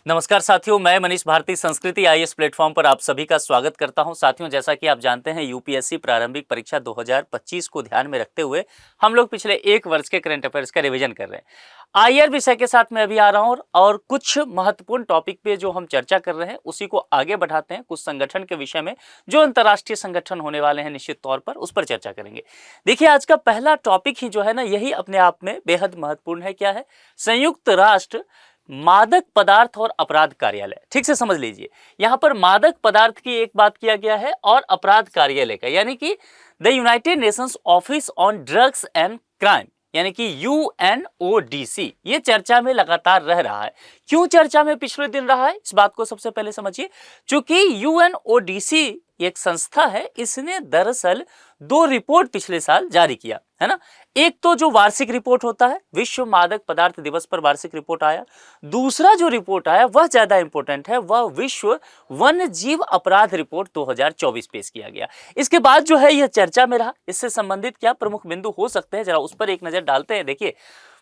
नमस्कार साथियों, मैं मनीष भारती संस्कृति आईएएस प्लेटफॉर्म पर आप सभी का स्वागत करता हूं। साथियों, जैसा कि आप जानते हैं यूपीएससी प्रारंभिक परीक्षा 2025 को ध्यान में रखते हुए हम लोग पिछले एक वर्ष के करंट अफेयर्स का रिवीजन कर रहे हैं। आईआर विषय के साथ मैं अभी आ रहा हूं और कुछ महत्वपूर्ण टॉपिक पे जो हम चर्चा कर रहे हैं उसी को आगे बढ़ाते हैं। कुछ संगठन के विषय में जो अंतर्राष्ट्रीय संगठन होने वाले हैं निश्चित तौर पर उस पर चर्चा करेंगे। देखिए, आज का पहला टॉपिक ही जो है ना, यही अपने आप में बेहद महत्वपूर्ण है। क्या है? संयुक्त राष्ट्र मादक पदार्थ और अपराध कार्यालय। ठीक से समझ लीजिए, यहां पर मादक पदार्थ की एक बात किया गया है और अपराध कार्यालय का, यानी कि the United Nations office on drugs and crime, यानी कि UNODC, ये चर्चा में लगातार रह रहा है। क्यों चर्चा में पिछले दिन रहा है, इस बात को सबसे पहले समझिए। क्योंकि UNODC एक संस्था है, इसने दरअसल 2 रिपोर्ट पिछले साल जारी किया है ना। एक तो जो वार्षिक रिपोर्ट होता है, विश्व मादक पदार्थ दिवस पर वार्षिक रिपोर्ट आया। दूसरा जो रिपोर्ट आया वह ज्यादा इंपॉर्टेंट है, वह विश्व वन्य जीव अपराध रिपोर्ट 2024 पेश किया गया। इसके बाद जो है यह चर्चा में रहा। इससे संबंधित क्या प्रमुख बिंदु हो सकते हैं, जरा उस पर एक नजर डालते हैं। देखिए,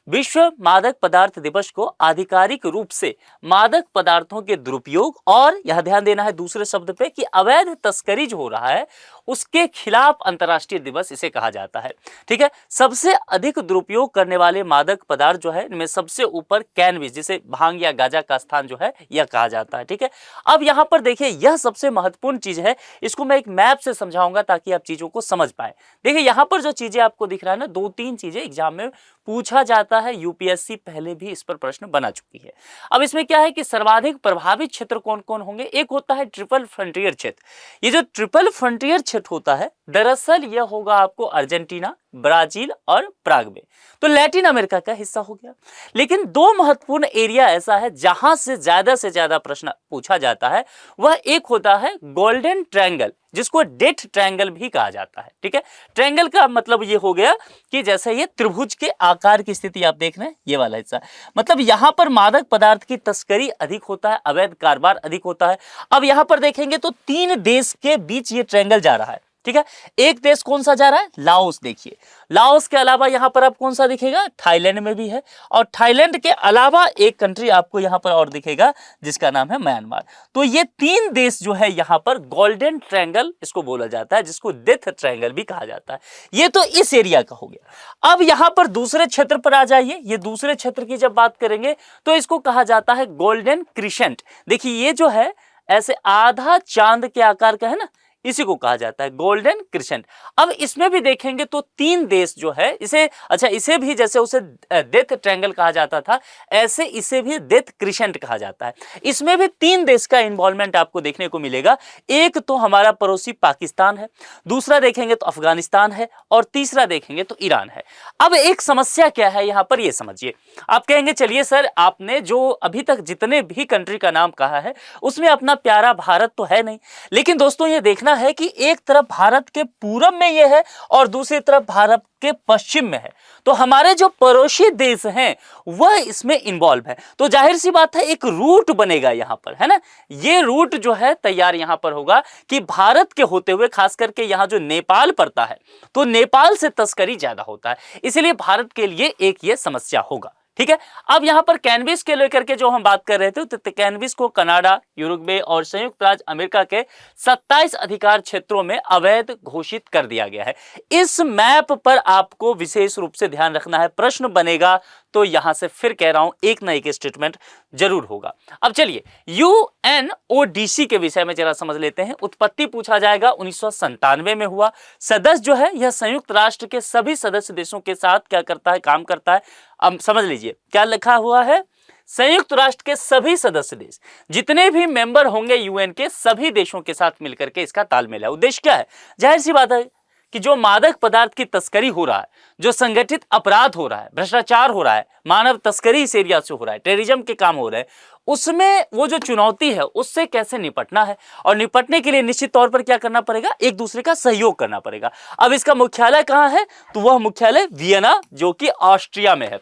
विश्व मादक पदार्थ दिवस को आधिकारिक रूप से मादक पदार्थों के दुरुपयोग और यह ध्यान देना है दूसरे शब्द पे कि अवैध तस्करी जो हो रहा है उसके खिलाफ अंतर्राष्ट्रीय दिवस इसे कहा जाता है। ठीक है, सबसे अधिक दुरुपयोग करने वाले मादक पदार्थ जो है इनमें सबसे ऊपर कैनबिस, जिसे भांग या गांजा का स्थान जो है यह कहा जाता है। ठीक है, अब यहां पर देखिए, यह सबसे महत्वपूर्ण चीज है। इसको मैं एक मैप से समझाऊंगा ताकि आप चीजों को समझ पाए। देखिए, यहां पर जो चीजें आपको दिख रहा है ना, 2-3 चीजें एग्जाम में पूछा जाता है। यूपीएससी पहले भी इस पर प्रश्न बना चुकी है। अब इसमें क्या है कि सर्वाधिक प्रभावित क्षेत्र कौन कौन होंगे। एक होता है ट्रिपल फ्रंटियर क्षेत्र। ये जो ट्रिपल फ्रंटियर क्षेत्र होता है, दरअसल यह होगा आपको अर्जेंटीना, ब्राजील और प्राग में, तो लैटिन अमेरिका का हिस्सा हो गया। लेकिन 2 महत्वपूर्ण एरिया ऐसा है जहां से ज्यादा प्रश्न पूछा जाता है। वह एक होता है गोल्डन ट्रायंगल, जिसको डेथ ट्रायंगल भी कहा जाता है। ठीक है, ट्रायंगल का मतलब ये हो गया कि जैसे ये त्रिभुज के आकार की स्थिति आप देख रहे हैं, ये वाला हिस्सा, मतलब यहां पर मादक पदार्थ की तस्करी अधिक होता है, अवैध कारोबार अधिक होता है। अब यहां पर देखेंगे तो 3 देश के बीच ये ट्रायंगल जा रहा है। ठीक है, एक देश कौन सा जा रहा है? लाओस। देखिए, लाओस के अलावा यहां पर आप कौन सा दिखेगा? थाईलैंड में भी है, और थाईलैंड के अलावा एक कंट्री आपको यहां पर और दिखेगा जिसका नाम है म्यांमार। तो ये 3 देश जो है यहां पर गोल्डन ट्रायंगल इसको बोला जाता है, जिसको डेथ ट्रायंगल भी कहा जाता है। ये तो इस एरिया का हो गया। अब यहां पर दूसरे क्षेत्र पर आ जाइए। ये दूसरे क्षेत्र की जब बात करेंगे तो इसको कहा जाता है गोल्डन क्रिसेंट। देखिए, ये जो है ऐसे आधा चांद के आकार का है ना, इसी को कहा जाता है गोल्डन क्रिसेंट। अब इसमें भी देखेंगे तो 3 देश जो है इसे भी जैसे उसे डेथ ट्रायंगल कहा जाता था, ऐसे इसे भी डेथ क्रिसेंट कहा जाता है। इसमें भी 3 देश का इन्वॉल्वमेंट आपको देखने को मिलेगा। एक तो हमारा पड़ोसी पाकिस्तान है, दूसरा देखेंगे तो अफगानिस्तान है, और तीसरा देखेंगे तो ईरान है। अब एक समस्या क्या है यहां पर, ये समझिए। आप कहेंगे चलिए सर, आपने जो अभी तक जितने भी कंट्री का नाम कहा है उसमें अपना प्यारा भारत तो है नहीं। लेकिन दोस्तों, ये देखना है कि एक तरफ भारत के पूरब में यह है और दूसरी तरफ भारत के पश्चिम में है, तो हमारे जो पड़ोसी देश हैं वह इसमें इन्वॉल्व है। तो जाहिर सी बात है, एक रूट बनेगा यहां पर, है ना। ये रूट जो है तैयार यहां पर होगा कि भारत के होते हुए, खास करके यहां जो नेपाल पड़ता है, तो नेपाल से तस्करी ज्यादा होता है, इसलिए भारत के लिए एक ये समस्या होगा। ठीक है, अब यहां पर कैनबिस के लेकर के जो हम बात कर रहे थे, तो कैनबिस को कनाडा, यूरुग्वे और संयुक्त राज्य अमेरिका के 27 अधिकार क्षेत्रों में अवैध घोषित कर दिया गया है। इस मैप पर आपको विशेष रूप से ध्यान रखना है। प्रश्न बनेगा तो यहां से फिर कह रहा हूं, एक ना एक स्टेटमेंट जरूर होगा। अब चलिए, UNODC के विषय में जरा समझ लेते हैं। उत्पत्ति पूछा जाएगा, 1997 में हुआ। सदस्य जो है यह संयुक्त राष्ट्र के सभी सदस्य देशों के साथ क्या करता है, काम करता है। अब समझ लीजिए क्या लिखा हुआ है, संयुक्त राष्ट्र के सभी सदस्य देश, जितने भी मेंबर होंगे यूएन के, सभी देशों के साथ मिलकर के इसका तालमेल है। उद्देश्य क्या है? जाहिर सी बात है कि जो मादक पदार्थ की तस्करी हो रहा है, जो संगठित अपराध हो रहा है, भ्रष्टाचार हो रहा है, मानव तस्करी इस एरिया से हो रहा है, टेररिज्म के काम हो रहे हैं, उसमें वो जो चुनौती है उससे कैसे निपटना है, और निपटने के लिए निश्चित तौर पर क्या करना पड़ेगा, एक दूसरे का सहयोग करना पड़ेगा। अब इसका मुख्यालय कहां है? तो वह मुख्यालय वियना, जो कि ऑस्ट्रिया में है।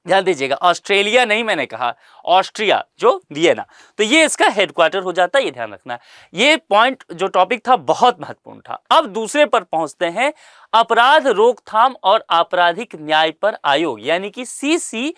ध्यान दीजिएगा, ऑस्ट्रेलिया नहीं, मैंने कहा ऑस्ट्रिया, जो वियना, तो ये इसका हेडक्वार्टर हो जाता है, ये ध्यान रखना है। ये पॉइंट जो टॉपिक था बहुत महत्वपूर्ण था। अब दूसरे पर पहुंचते हैं। अपराध रोकथाम और आपराधिक न्याय पर आयोग यानी कि CCPCJ,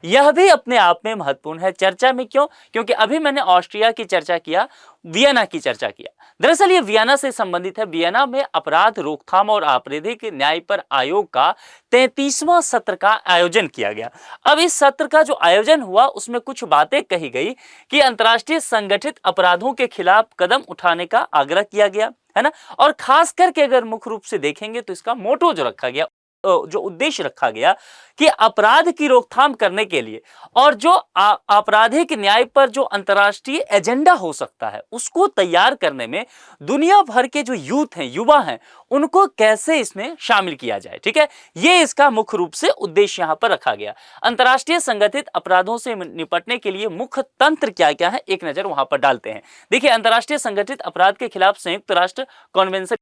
यह भी अपने आप में महत्वपूर्ण है चर्चा में। क्यों? क्योंकि अभी मैंने ऑस्ट्रिया की चर्चा किया, वियना की चर्चा किया। दरअसल ये वियना से संबंधित है। वियना में अपराध रोकथाम और आपराधिक न्याय पर आयोग का 33वां सत्र का आयोजन किया गया। अब इस सत्र का जो आयोजन हुआ उसमें कुछ बातें कही गई कि अंतर्राष्ट्रीय संगठित अपराधों के खिलाफ कदम उठाने का आग्रह किया गया, है ना। और खास करके अगर मुख्य रूप से देखेंगे तो इसका मोटो जो रखा गया, जो उद्देश्य रखा गया कि अपराध की रोकथाम करने के लिए और जो आपराधिक न्याय पर जो अंतर्राष्ट्रीय एजेंडा हो सकता है उसको तैयार करने में दुनिया भर के जो यूथ हैं, युवा हैं, उनको कैसे इसमें शामिल किया जाए। ठीक है, ये इसका मुख्य रूप से उद्देश्य यहां पर रखा गया। अंतर्राष्ट्रीय संगठित अपराधों से निपटने के लिए मुख्य तंत्र क्या क्या है, एक नजर वहां पर डालते हैं। देखिए, अंतर्राष्ट्रीय संगठित अपराध के खिलाफ संयुक्त राष्ट्र कॉन्वेंशन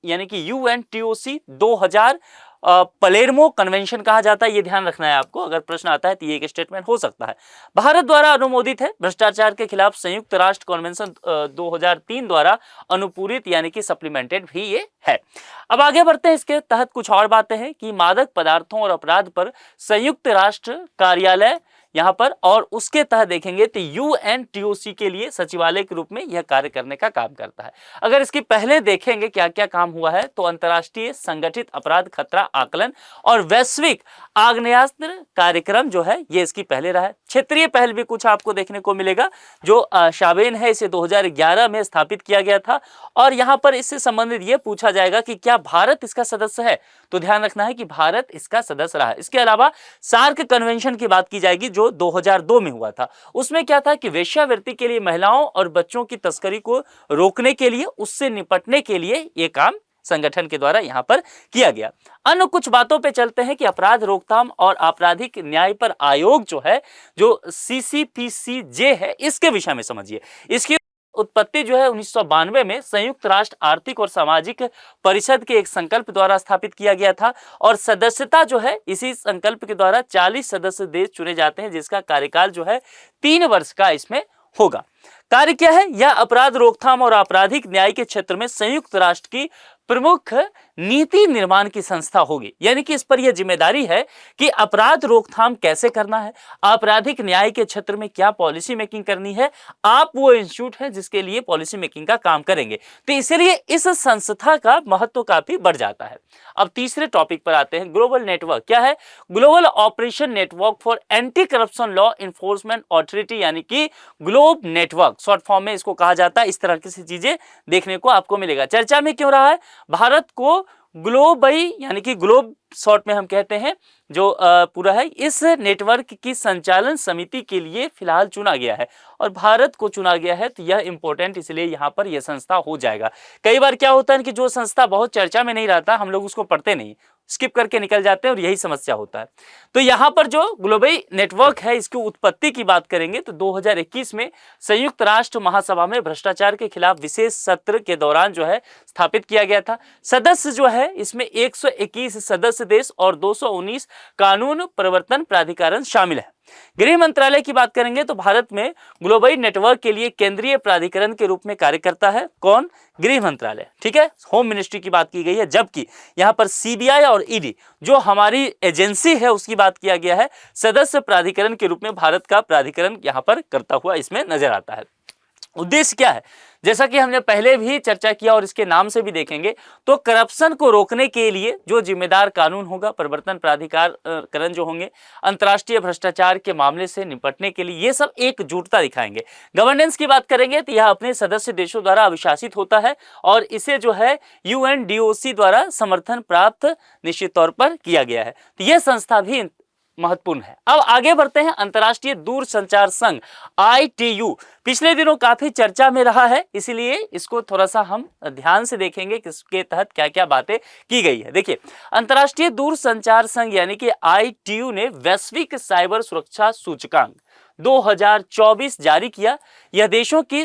यानी कि UNTOC 2000 पलेर्मो कन्वेंशन कहा जाता है, ये ध्यान रखना है आपको। अगर प्रश्न आता है तो ये एक स्टेटमेंट हो सकता है। भारत द्वारा अनुमोदित है। भ्रष्टाचार के खिलाफ संयुक्त राष्ट्र कन्वेंशन 2003 द्वारा अनुपूरित यानी कि सप्लीमेंटेड भी ये है। अब आगे बढ़ते हैं। इसके तहत कुछ और बातें हैं कि मादक पदार्थों और अपराध पर संयुक्त राष्ट्र कार्यालय यहां पर, और उसके तहत देखेंगे तो UNTOC के लिए सचिवालय के रूप में यह कार्य करने का काम करता है। अगर इसकी पहले देखेंगे क्या क्या काम हुआ है तो अंतर्राष्ट्रीय संगठित अपराध खतरा आकलन और वैश्विक आग्नेयास्त्र कार्यक्रम जो है ये इसकी पहले रहा है। क्षेत्रीय पहल भी कुछ आपको देखने को मिलेगा। जो शाबेन है इसे 2011 में स्थापित किया गया था और यहां पर इससे संबंधित यह पूछा जाएगा कि क्या भारत इसका सदस्य है, तो ध्यान रखना है कि भारत इसका सदस्य रहा है। इसके अलावा सार्क कन्वेंशन की बात की जाएगी जो 2002 में हुआ था। उसमें क्या था कि वेश्यावृत्ति के लिए महिलाओं और बच्चों की तस्करी को रोकने के लिए, उससे निपटने के लिए यह काम संगठन के द्वारा यहां पर किया गया। अन्य कुछ बातों पे चलते हैं कि अपराध रोकथाम और आपराधिक न्याय पर आयोग जो है, जो CCPCJ है, इसके विषय में समझिए। इसकी उत्पत्ति जो है 1992 में संयुक्त राष्ट्र आर्थिक और सामाजिक परिषद के एक संकल्प द्वारा स्थापित किया गया था और सदस्यता जो है इसी संकल्प के द्वारा 40 सदस्य देश चुने जाते हैं, जिसका कार्यकाल जो है 3 वर्ष का इसमें होगा। कार्य क्या है? यह अपराध रोकथाम और आपराधिक न्याय के क्षेत्र में संयुक्त राष्ट्र की प्रमुख नीति निर्माण की संस्था होगी। यानी कि इस पर यह जिम्मेदारी है कि अपराध रोकथाम कैसे करना है, आपराधिक न्याय के क्षेत्र में क्या पॉलिसी मेकिंग करनी है। आप वो इंस्टीट्यूट है जिसके लिए पॉलिसी मेकिंग का काम करेंगे, तो इसलिए इस संस्था का महत्व काफी बढ़ जाता है। अब तीसरे टॉपिक पर आते हैं। ग्लोबल नेटवर्क क्या है? Global operation network for anti corruption law enforcement authority यानी कि ग्लोब नेटवर्क शॉर्ट फॉर्म में इसको कहा जाता है। इस तरह की चीजें देखने को आपको मिलेगा। चर्चा में क्यों रहा है? भारत को ग्लोबई यानी कि ग्लोब शॉर्ट में हम कहते हैं जो पूरा है, इस नेटवर्क की संचालन समिति के लिए फिलहाल चुना गया है और भारत को चुना गया है, तो यह इंपॉर्टेंट इसलिए यहाँ पर यह संस्था हो जाएगा। कई बार क्या होता है कि जो संस्था बहुत चर्चा में नहीं रहता, हम लोग उसको पढ़ते नहीं, स्किप करके निकल जाते हैं और यही समस्या होता है। तो यहाँ पर जो ग्लोबल नेटवर्क है, इसकी उत्पत्ति की बात करेंगे तो 2021 में संयुक्त राष्ट्र महासभा में भ्रष्टाचार के खिलाफ विशेष सत्र के दौरान जो है स्थापित किया गया था। सदस्य जो है इसमें 121 सदस्य देश और 219 कानून प्रवर्तन प्राधिकरण शामिल है। गृह मंत्रालय की बात करेंगे तो भारत में ग्लोबल नेटवर्क के लिए केंद्रीय प्राधिकरण के रूप में कार्य करता है। कौन? गृह मंत्रालय। ठीक है, होम मिनिस्ट्री की बात की गई है, जबकि यहां पर CBI और ED जो हमारी एजेंसी है उसकी बात किया गया है। सदस्य प्राधिकरण के रूप में भारत का प्राधिकरण यहां पर करता हुआ इसमें नजर आता है। उद्देश्य क्या है? जैसा कि हमने पहले भी चर्चा किया और इसके नाम से भी देखेंगे तो करप्शन को रोकने के लिए जो जिम्मेदार कानून होगा, प्रवर्तन प्राधिकरण जो होंगे, अंतर्राष्ट्रीय भ्रष्टाचार के मामले से निपटने के लिए ये सब एकजुटता दिखाएंगे। गवर्नेंस की बात करेंगे तो यह अपने सदस्य देशों द्वारा अभिशासित होता है और इसे जो है UNDOC द्वारा समर्थन प्राप्त निश्चित तौर पर किया गया है। तो यह संस्था भी महत्वपूर्ण है। अब आगे बढ़ते हैं। अंतर्राष्ट्रीय दूरसंचार संघ ITU पिछले दिनों काफी चर्चा में रहा है, इसलिए इसको थोड़ा सा हम ध्यान से देखेंगे कि इसके तहत क्या क्या बातें की गई है। देखिए, अंतर्राष्ट्रीय दूरसंचार संघ यानी कि ITU ने वैश्विक साइबर सुरक्षा सूचकांक 2024 जारी किया। यह देशों की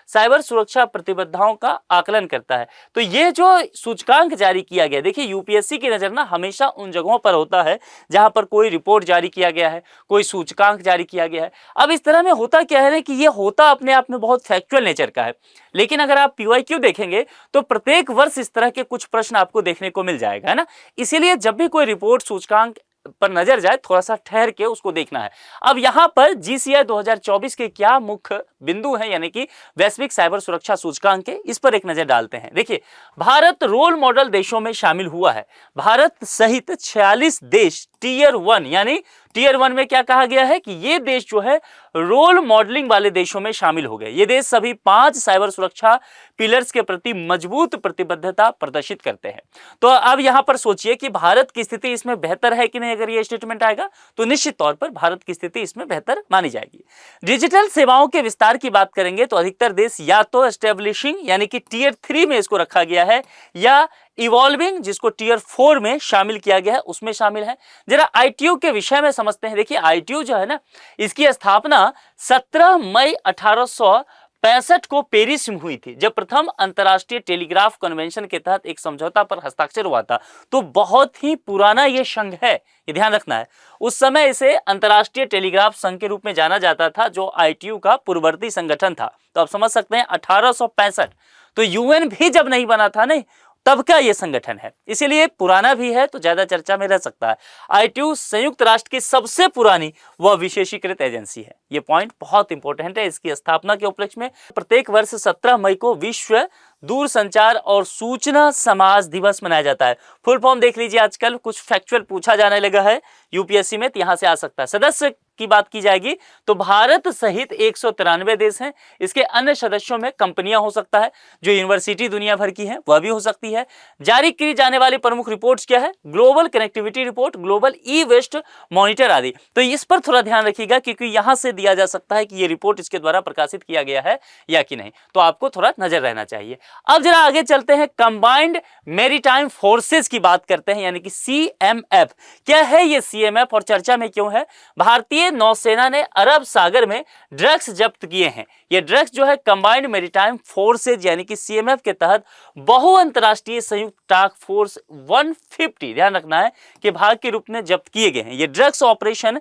साइबर सुरक्षा प्रतिबद्धताओं का आकलन करता है। तो ये जो सूचकांक जारी किया गया, देखिए यूपीएससी की नज़र ना हमेशा उन जगहों पर होता है जहां पर कोई रिपोर्ट जारी किया गया है, कोई सूचकांक जारी किया गया है। अब इस तरह में होता क्या है ना कि ये होता अपने आप में बहुत फैक्चुअल नेचर का है, लेकिन अगर आप पीवाईक्यू देखेंगे तो प्रत्येक वर्ष इस तरह के कुछ प्रश्न आपको देखने को मिल जाएगा, है ना। इसीलिए जब भी कोई रिपोर्ट सूचकांक पर नजर जाए थोड़ा सा ठहर के उसको देखना है। अब यहां पर जीसीआई 2024 के क्या मुख्य बिंदु हैं, यानी कि वैश्विक साइबर सुरक्षा सूचकांक के, इस पर एक नजर डालते हैं। देखिए, भारत रोल मॉडल देशों में शामिल हुआ है। भारत सहित 46 देश टीयर 1, यानी टीयर 1 में क्या कहा गया है कि ये देश जो है रोल मॉडलिंग वाले देशों में शामिल हो गए। ये देश सभी 5 साइबर सुरक्षा पिलर्स के प्रति मजबूत प्रतिबद्धता प्रदर्शित करते हैं। तो अब यहां पर सोचिए कि भारत की स्थिति इसमें बेहतर है कि नहीं। अगर ये स्टेटमेंट आएगा तो निश्चित तौर पर भारत की स्थिति इसमें बेहतर मानी जाएगी। डिजिटल सेवाओं के विस्तार की बात करेंगे तो अधिकतर देश या तो एस्टेब्लिशिंग यानी कि टीयर 3 में इसको रखा गया है, या इवॉल्विंग जिसको टीयर 4 में शामिल किया गया है उसमें शामिल है। जरा आईटीयू के विषय में समझते हैं। देखिए, आईटीयू जो है ना, इसकी स्थापना 17 मई 1865 को पेरिस में हुई थी, जब प्रथम अंतर्राष्ट्रीय टेलीग्राफ कन्वेंशन के तहत एक समझौता पर हस्ताक्षर हुआ था। तो बहुत ही पुराना ये संघ है, ये ध्यान रखना है। उस समय इसे अंतर्राष्ट्रीय टेलीग्राफ संघ के रूप में जाना जाता था, जो आईटीयू का पूर्ववर्ती संगठन था। तो आप समझ सकते हैं 1865, तो यूएन भी जब नहीं बना था नहीं तब का ये संगठन है, इसीलिए पुराना भी है तो ज्यादा चर्चा में रह सकता है। आईटीयू संयुक्त राष्ट्र की सबसे पुरानी व विशेषीकृत एजेंसी है। ये पॉइंट बहुत इंपॉर्टेंट है। इसकी स्थापना के उपलक्ष्य में प्रत्येक वर्ष 17 मई को विश्व दूरसंचार और सूचना समाज दिवस मनाया जाता है। फुल फॉर्म देख लीजिए, आजकल कुछ फैक्चुअल पूछा जाने लगा है यूपीएससी में, तो यहां से आ सकता है। सदस्य की बात की जाएगी तो भारत सहित 193 देश हैं। इसके अन्य सदस्यों में कंपनियां हो सकता है, जो यूनिवर्सिटी दुनिया भर की है वह भी हो सकती है। जारी की जाने वाली प्रमुख रिपोर्ट्स क्या है? Global connectivity report, global e waste monitor आदि। तो इस पर थोड़ा ध्यान रखिएगा, क्योंकि यहां से दिया जा सकता है कि ये रिपोर्ट इसके द्वारा प्रकाशित किया गया है या कि नहीं, तो आपको थोड़ा नजर रहना चाहिए। अब जरा आगे चलते हैं, कंबाइंड मैरीटाइम फोर्सेस की बात करते हैं, यानी कि सीएमएफ। क्या है ये सीएमएफ और चर्चा में क्यों है? भारतीय नौसेना ने अरब सागर में ड्रग्स जब्त किए हैं। ये ड्रग्स जो है कंबाइंड मैरीटाइम फोर्सेज यानी कि सीएमएफ के तहत बहु अंतरराष्ट्रीय संयुक्त टास्क फोर्स 150, ध्यान रखना है, कि भाग के रूप में जब्त किए गए हैं। ये ड्रग्स ऑपरेशन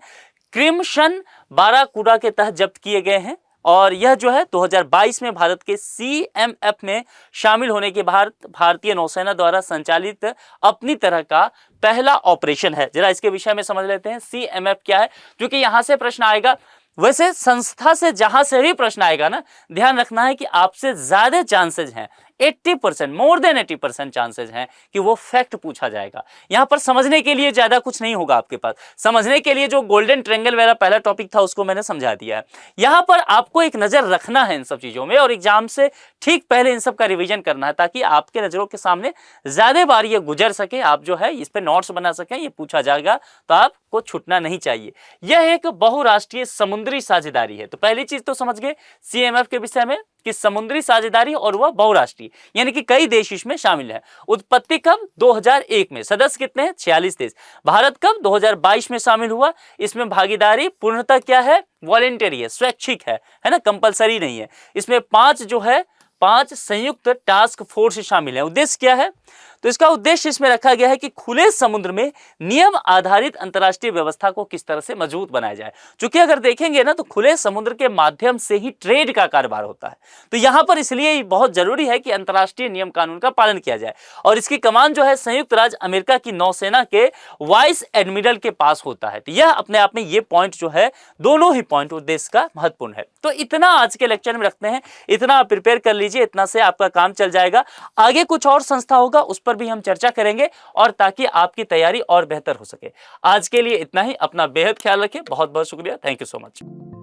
क्रिम्सन बाराकूडा के तहत जब्त किए गए हैं, और यह जो है 2022 में भारत के सीएमएफ में शामिल होने के बाद भारतीय नौसेना द्वारा संचालित अपनी तरह का पहला ऑपरेशन है। जरा इसके विषय में समझ लेते हैं, सीएमएफ क्या है, क्योंकि यहां से प्रश्न आएगा। वैसे संस्था से जहां से भी प्रश्न आएगा ना, ध्यान रखना है कि आपसे ज्यादा चांसेस हैं, 80%, मोर देन 80% चांसेस हैं कि वो फैक्ट पूछा जाएगा। यहां पर समझने के लिए ज्यादा कुछ नहीं होगा आपके पास। समझने के लिए जो गोल्डन ट्रायंगल वाला पहला टॉपिक था उसको मैंने समझा दिया है। यहां पर आपको एक नजर रखना है इन सब चीजों में, और एग्जाम से ठीक पहले इन सब का रिवीजन करना है, ताकि आपके नजरों के सामने ज्यादा बार ये गुजर सके, आप जो है इस पे नोट्स बना सकें। ये पूछा जाएगा तो आपको छूटना नहीं चाहिए। यह एक बहुराष्ट्रीय समुद्री साझेदारी है। तो पहली चीज तो समझ गए सीएमएफ के विषय में कि समुद्री साझेदारी और वह बहुराष्ट्रीय, यानी कि कई देश इसमें शामिल हैं। उत्पत्ति कब? 2001 में। सदस्य कितने हैं? 46 देश। भारत कब? 2022 में शामिल हुआ। इसमें भागीदारी पूर्णतः क्या है? वॉलेंटरी है, स्वैच्छिक है ना, कंपलसरी नहीं है। इसमें 5 संयुक्त टास्क फोर्स शामिल है। उद्देश्य क्या है? तो इसका उद्देश्य इसमें रखा गया है कि खुले समुद्र में नियम आधारित अंतर्राष्ट्रीय व्यवस्था को किस तरह से मजबूत बनाया जाए। क्योंकि अगर देखेंगे ना तो खुले समुद्र के माध्यम से ही ट्रेड का कारोबार होता है। तो यहां पर इसलिए बहुत जरूरी है कि अंतर्राष्ट्रीय नियम कानून का पालन किया जाए। और इसकी कमान जो है संयुक्त राज्य अमेरिका की नौसेना के वाइस एडमिरल के पास होता है। तो यह अपने आप में ये पॉइंट जो है, दोनों ही पॉइंट उद्देश्य का महत्वपूर्ण है। तो इतना आज के लेक्चर में रखते हैं, इतना प्रिपेयर कर लीजिए, इतना से आपका काम चल जाएगा। आगे कुछ और संस्था होगा उस पर भी हम चर्चा करेंगे, और ताकि आपकी तैयारी और बेहतर हो सके। आज के लिए इतना ही। अपना बेहद ख्याल रखें। बहुत बहुत शुक्रिया। Thank you so much.